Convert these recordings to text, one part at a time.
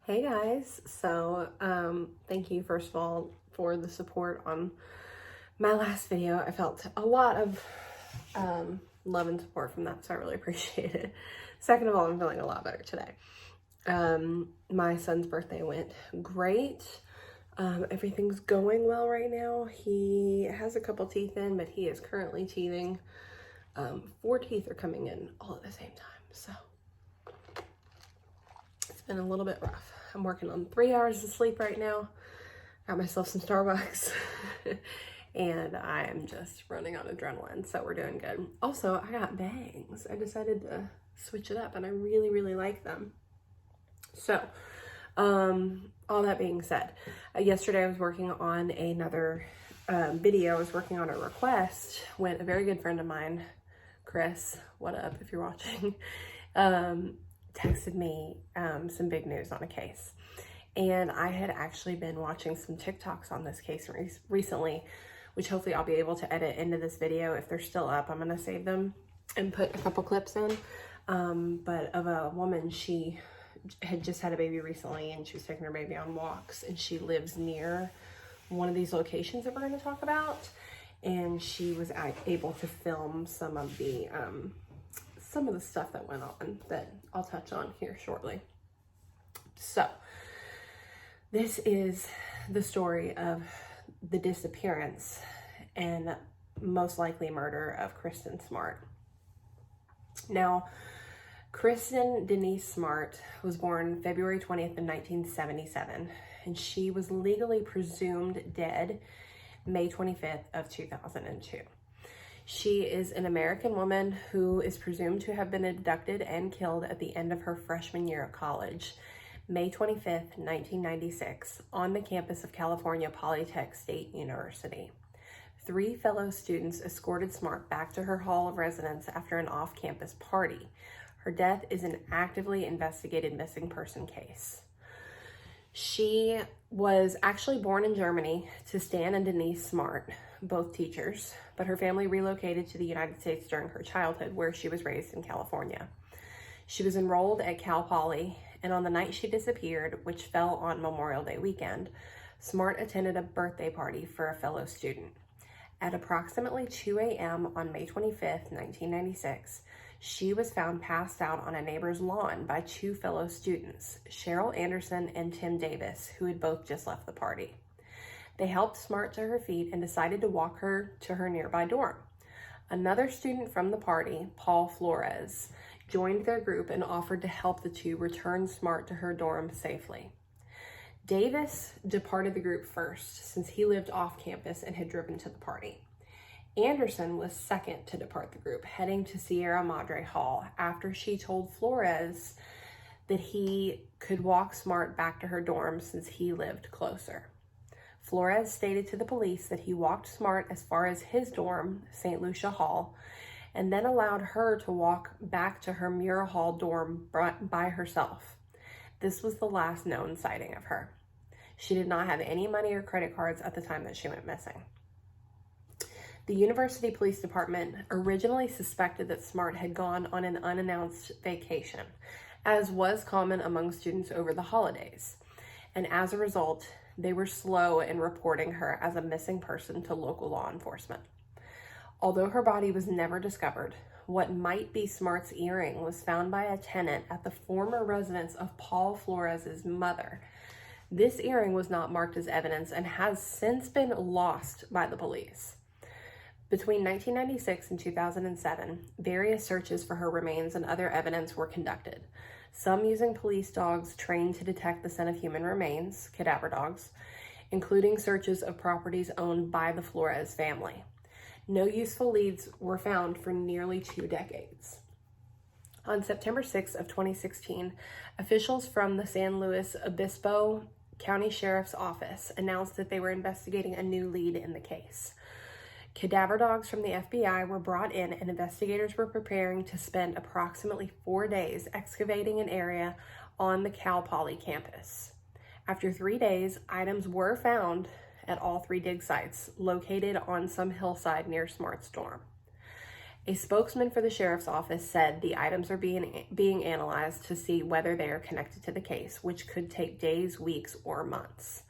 Hey guys, thank you first of all for the support on my last video. I felt a lot of love and support from that, so I really appreciate it. Second of all, I'm feeling a lot better today. My son's birthday went great. Everything's going well right now. He has a couple teeth in, but he is currently teething. 4 teeth are coming in all at the same time, so it's been a little bit rough. I'm working on 3 hours of sleep right now. Got myself some Starbucks and I'm just running on adrenaline, so we're doing good. Also, I got bangs. I decided to switch it up and I really, really like them. So, all that being said, yesterday I was working on another video. I was working on a request when a very good friend of mine, Chris, what up if you're watching, texted me some big news on a case. And I had actually been watching some TikToks on this case recently, which hopefully I'll be able to edit into this video. If they're still up, I'm going to save them and put a couple clips in. But of a woman, she had just had a baby recently and she was taking her baby on walks, and she lives near one of these locations that we're going to talk about. And she was able to film some of the stuff that went on that I'll touch on here shortly. So this is the story of the disappearance and most likely murder of Kristin Smart. Now, Kristin Denise Smart was born February 20th of 1977, and she was legally presumed dead May 25th of 2002. She is an American woman who is presumed to have been abducted and killed at the end of her freshman year of college, May 25th, 1996, on the campus of California Polytech State University. 3 fellow students escorted Smart back to her hall of residence after an off-campus party. Her death is an actively investigated missing person case. She was actually born in Germany to Stan and Denise Smart, both teachers, but her family relocated to the United States during her childhood, where she was raised in California. She was enrolled at Cal Poly, and on the night she disappeared, which fell on Memorial Day weekend, Smart attended a birthday party for a fellow student. At approximately 2 a.m. on May 25th, 1996, she was found passed out on a neighbor's lawn by 2 fellow students, Cheryl Anderson and Tim Davis, who had both just left the party. They helped Smart to her feet and decided to walk her to her nearby dorm. Another student from the party, Paul Flores, joined their group and offered to help the 2 return Smart to her dorm safely. Davis departed the group first, since he lived off campus and had driven to the party. Anderson was second to depart the group, heading to Sierra Madre Hall after she told Flores that he could walk Smart back to her dorm since he lived closer. Flores stated to the police that he walked Smart as far as his dorm, St. Lucia Hall, and then allowed her to walk back to her Muir Hall dorm by herself. This was the last known sighting of her. She did not have any money or credit cards at the time that she went missing. The University Police Department originally suspected that Smart had gone on an unannounced vacation, as was common among students over the holidays. And as a result, they were slow in reporting her as a missing person to local law enforcement. Although her body was never discovered, what might be Smart's earring was found by a tenant at the former residence of Paul Flores' mother. This earring was not marked as evidence and has since been lost by the police. Between 1996 and 2007, various searches for her remains and other evidence were conducted, some using police dogs trained to detect the scent of human remains, cadaver dogs, including searches of properties owned by the Flores family. No useful leads were found for nearly 2 decades. On September 6 of 2016, officials from the San Luis Obispo County Sheriff's Office announced that they were investigating a new lead in the case. Cadaver dogs from the FBI were brought in, and investigators were preparing to spend approximately 4 days excavating an area on the Cal Poly campus. After 3 days, items were found at all 3 dig sites located on some hillside near Smart's dorm. A spokesman for the sheriff's office said the items are being analyzed to see whether they are connected to the case, which could take days, weeks, or months.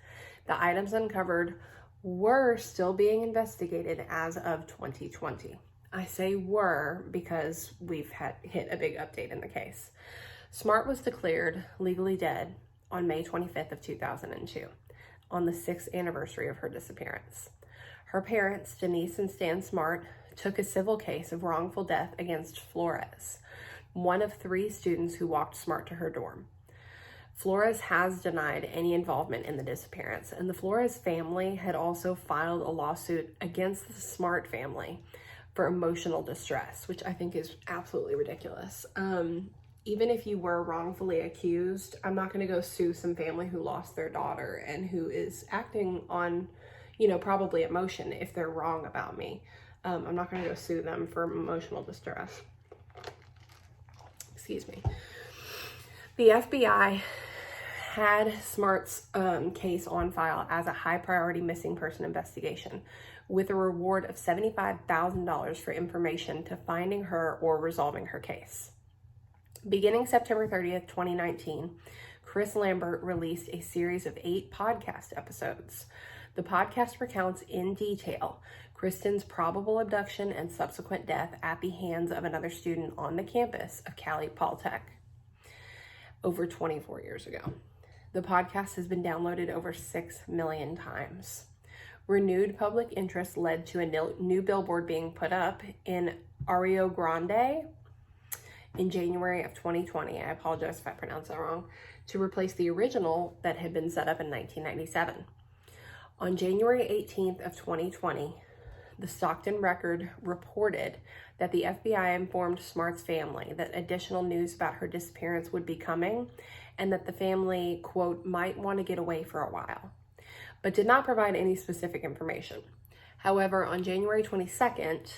The items uncovered were still being investigated as of 2020. I say were because we've hit a big update in the case. Smart was declared legally dead on May 25th of 2002, on the 6th anniversary of her disappearance. Her parents, Denise and Stan Smart, took a civil case of wrongful death against Flores, one of 3 students who walked Smart to her dorm. Flores has denied any involvement in the disappearance, and the Flores family had also filed a lawsuit against the Smart family for emotional distress, which I think is absolutely ridiculous. Even if you were wrongfully accused, I'm not going to go sue some family who lost their daughter and who is acting on, probably emotion if they're wrong about me. I'm not going to go sue them for emotional distress. Excuse me. The FBI had Smart's case on file as a high priority missing person investigation, with a reward of $75,000 for information to finding her or resolving her case. Beginning September 30th, 2019, Chris Lambert released a series of 8 podcast episodes. The podcast recounts in detail Kristin's probable abduction and subsequent death at the hands of another student on the campus of Cali Polytech over 24 years ago. The podcast has been downloaded over 6 million times. Renewed public interest led to a new billboard being put up in Rio Grande in January of 2020. I apologize if I pronounced that wrong, to replace the original that had been set up in 1997. On January 18th of 2020, the Stockton Record reported that the FBI informed Smart's family that additional news about her disappearance would be coming and that the family, quote, might want to get away for a while, but did not provide any specific information. However, on January 22nd,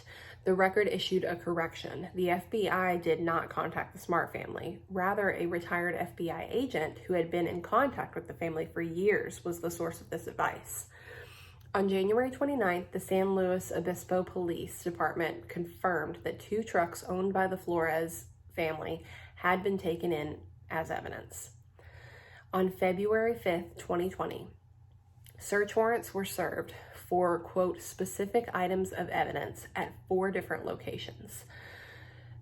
the Record issued a correction. The FBI did not contact the Smart family. Rather, a retired FBI agent who had been in contact with the family for years was the source of this advice. On January 29th, the San Luis Obispo Police Department confirmed that 2 trucks owned by the Flores family had been taken in as evidence. On February 5th, 2020, search warrants were served for, quote, specific items of evidence at 4 different locations.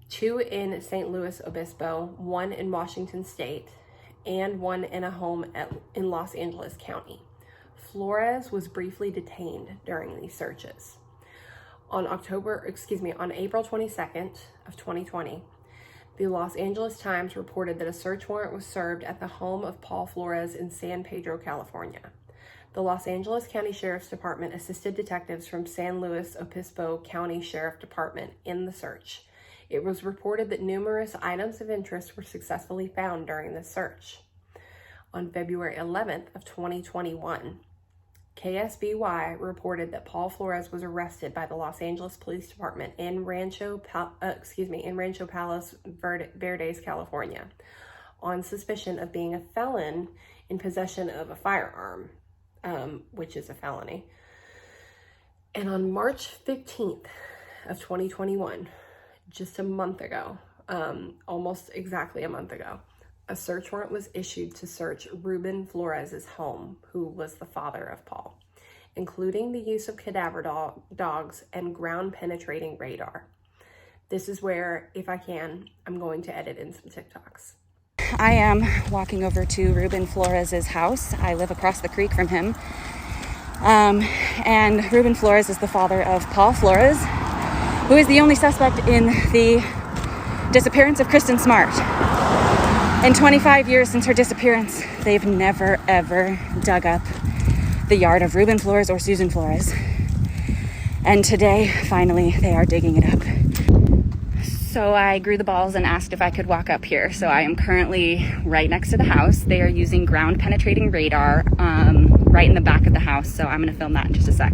2 in St. Louis Obispo, 1 in Washington State, and 1 in a home in Los Angeles County. Flores was briefly detained during these searches. On April 22nd of 2020, the Los Angeles Times reported that a search warrant was served at the home of Paul Flores in San Pedro, California. The Los Angeles County Sheriff's Department assisted detectives from San Luis Obispo County Sheriff Department in the search. It was reported that numerous items of interest were successfully found during the search. On February 11th of 2021, KSBY reported that Paul Flores was arrested by the Los Angeles Police Department in Rancho Palos Verdes, California, on suspicion of being a felon in possession of a firearm, which is a felony. And on March 15th of 2021, just a month ago, almost exactly a month ago, a search warrant was issued to search Ruben Flores' home, who was the father of Paul, including the use of cadaver dogs and ground-penetrating radar. This is where, if I can, I'm going to edit in some TikToks. I am walking over to Ruben Flores' house. I live across the creek from him. And Ruben Flores is the father of Paul Flores, who is the only suspect in the disappearance of Kristin Smart. In 25 years since her disappearance, they've never, ever dug up the yard of Ruben Flores or Susan Flores. And today, finally, they are digging it up. So I grew the balls and asked if I could walk up here. So I am currently right next to the house. They are using ground-penetrating radar right in the back of the house. So I'm going to film that in just a sec.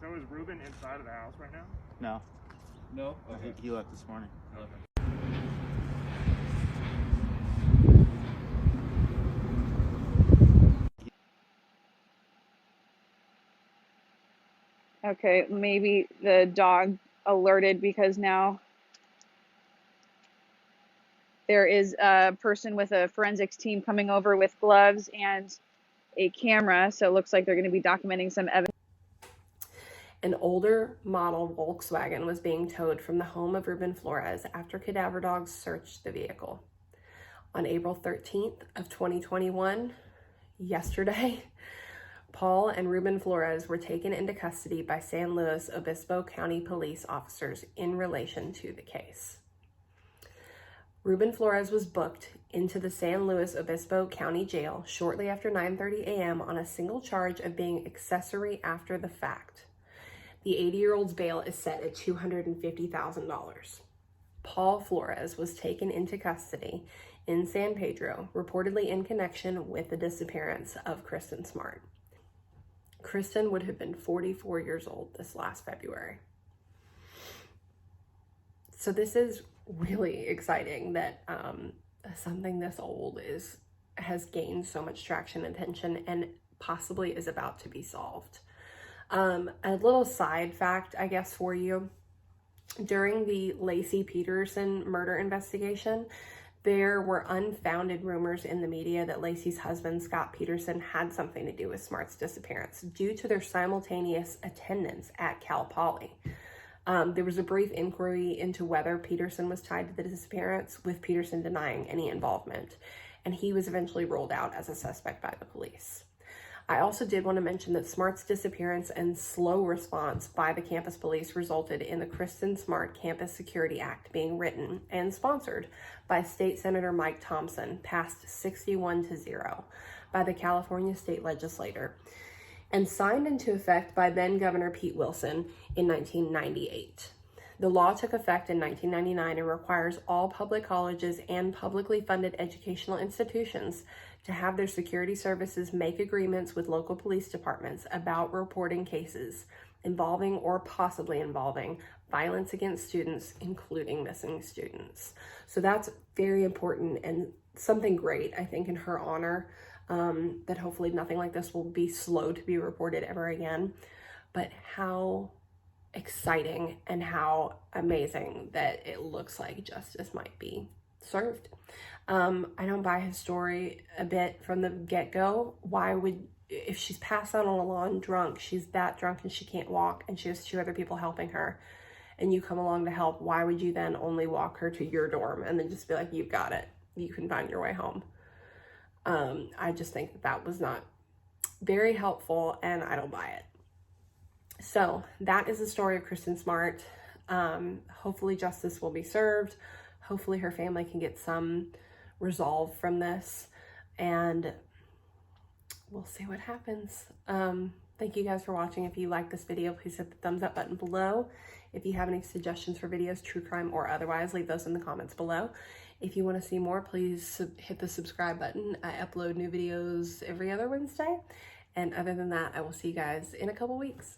So is Ruben inside of the house right now? No. No? Okay. He left this morning. Okay. Okay, maybe the dog alerted because now there is a person with a forensics team coming over with gloves and a camera. So it looks like they're going to be documenting some evidence. An older model Volkswagen was being towed from the home of Ruben Flores after cadaver dogs searched the vehicle. On April 13th of 2021, yesterday, Paul and Ruben Flores were taken into custody by San Luis Obispo County police officers in relation to the case. Ruben Flores was booked into the San Luis Obispo County Jail shortly after 9:30 a.m. on a single charge of being accessory after the fact. The 80-year-old's bail is set at $250,000. Paul Flores was taken into custody in San Pedro, reportedly in connection with the disappearance of Kristin Smart. Kristin would have been 44 years old this last February. So this is really exciting that something this old has gained so much traction and attention and possibly is about to be solved. A little side fact, I guess, for you. During the Laci Peterson murder investigation, there were unfounded rumors in the media that Laci's husband, Scott Peterson, had something to do with Smart's disappearance due to their simultaneous attendance at Cal Poly. There was a brief inquiry into whether Peterson was tied to the disappearance, with Peterson denying any involvement, and he was eventually ruled out as a suspect by the police. I also did want to mention that Smart's disappearance and slow response by the campus police resulted in the Kristin Smart Campus Security Act being written and sponsored by State Senator Mike Thompson, passed 61-0 by the California State Legislature, and signed into effect by then Governor Pete Wilson in 1998. The law took effect in 1999 and requires all public colleges and publicly funded educational institutions to have their security services make agreements with local police departments about reporting cases involving or possibly involving violence against students, including missing students. So that's very important and something great, I think, in her honor, that hopefully nothing like this will be slow to be reported ever again. But how exciting and how amazing that it looks like justice might be served. I don't buy his story a bit from the get-go. Why would, if she's passed out on a lawn drunk, she's that drunk and she can't walk and she has 2 other people helping her, and you come along to help, why would you then only walk her to your dorm and then just be like, you've got it, you can find your way home? I just think that was not very helpful and I don't buy it. So that is the story of Kristin Smart. Hopefully justice will be served. Hopefully her family can get some resolve from this, and we'll see what happens. Thank you guys for watching. If you like this video, please hit the thumbs up button below. If you have any suggestions for videos, true crime or otherwise, leave those in the comments below. If you want to see more, please hit the subscribe button. I upload new videos every other Wednesday. And other than that, I will see you guys in a couple weeks.